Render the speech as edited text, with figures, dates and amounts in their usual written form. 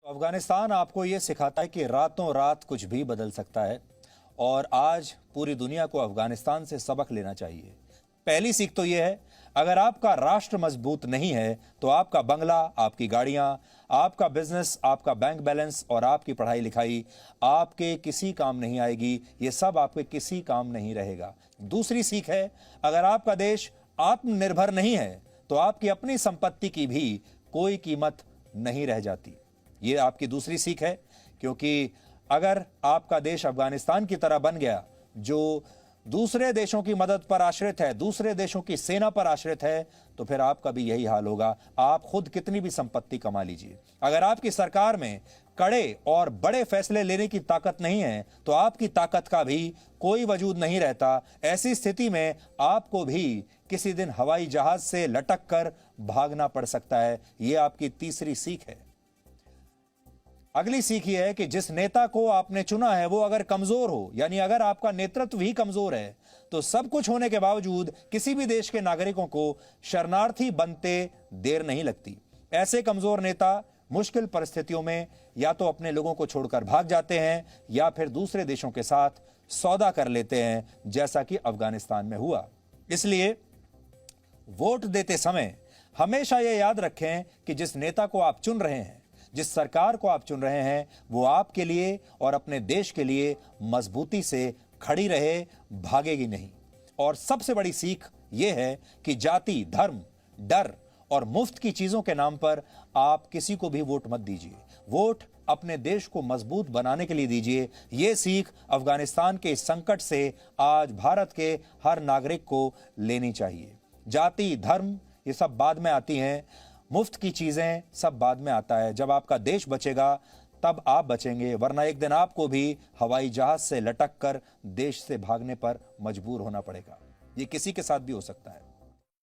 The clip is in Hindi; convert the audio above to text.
अफगानिस्तान आपको ये सिखाता है कि रातों रात कुछ भी बदल सकता है और आज पूरी दुनिया को अफगानिस्तान से सबक लेना चाहिए। पहली सीख तो ये है, अगर आपका राष्ट्र मजबूत नहीं है तो आपका बंगला, आपकी गाड़ियां, आपका बिजनेस, आपका बैंक बैलेंस और आपकी पढ़ाई लिखाई आपके किसी काम नहीं आएगी। ये सब आपके किसी काम नहीं रहेगा। दूसरी सीख है, अगर आपका देश आत्मनिर्भर नहीं है तो आपकी अपनी संपत्ति की भी कोई कीमत नहीं रह जाती। ये आपकी दूसरी सीख है, क्योंकि अगर आपका देश अफगानिस्तान की तरह बन गया जो दूसरे देशों की मदद पर आश्रित है, दूसरे देशों की सेना पर आश्रित है, तो फिर आपका भी यही हाल होगा। आप खुद कितनी भी संपत्ति कमा लीजिए, अगर आपकी सरकार में कड़े और बड़े फैसले लेने की ताकत नहीं है तो आपकी ताकत का भी कोई वजूद नहीं रहता। ऐसी स्थिति में आपको भी किसी दिन हवाई जहाज से लटक कर भागना पड़ सकता है। यह आपकी तीसरी सीख है। अगली सीख यह है कि जिस नेता को आपने चुना है वो अगर कमजोर हो, यानी अगर आपका नेतृत्व ही कमजोर है, तो सब कुछ होने के बावजूद किसी भी देश के नागरिकों को शरणार्थी बनते देर नहीं लगती। ऐसे कमजोर नेता मुश्किल परिस्थितियों में या तो अपने लोगों को छोड़कर भाग जाते हैं या फिर दूसरे देशों के साथ सौदा कर लेते हैं, जैसा कि अफगानिस्तान में हुआ। इसलिए वोट देते समय हमेशा यह याद रखें कि जिस नेता को आप चुन रहे हैं, जिस सरकार को आप चुन रहे हैं, वो आपके लिए और अपने देश के लिए मजबूती से खड़ी रहे, भागेगी नहीं। और सबसे बड़ी सीख यह है कि जाति, धर्म, डर और मुफ्त की चीजों के नाम पर आप किसी को भी वोट मत दीजिए। वोट अपने देश को मजबूत बनाने के लिए दीजिए। यह सीख अफगानिस्तान के इस संकट से आज भारत के हर नागरिक को लेनी चाहिए। जाति, धर्म ये सब बाद में आती हैं, मुफ्त की चीजें सब बाद में आता है। जब आपका देश बचेगा तब आप बचेंगे, वरना एक दिन आपको भी हवाई जहाज से लटक कर देश से भागने पर मजबूर होना पड़ेगा। ये किसी के साथ भी हो सकता है।